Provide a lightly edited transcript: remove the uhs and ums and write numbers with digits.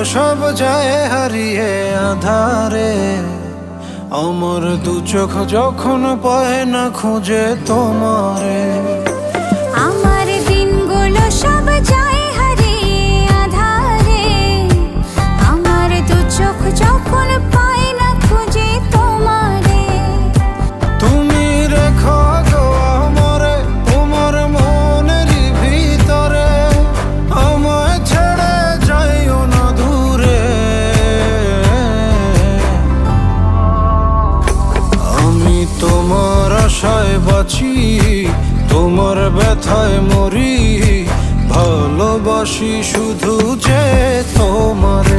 সব যায় হারিয়ে আধারে, আমার দু চোখ যখন পায় না খুঁজে তোমারে। আমার দিনগুলো সব যায় হারিয়ে আঁধারে, আমার দু চোখ যখন পায় না খুঁজে তোমারে। তুমি রেখো গো আমারে তোমার মনেরই ভিতরে, আমায় ছেড়ে যাইও না দূরে। আমি তোমার আশায় বাঁচি, তোমার ব্যথায় মরি, ভালোবাসি শুধু যে তোমার।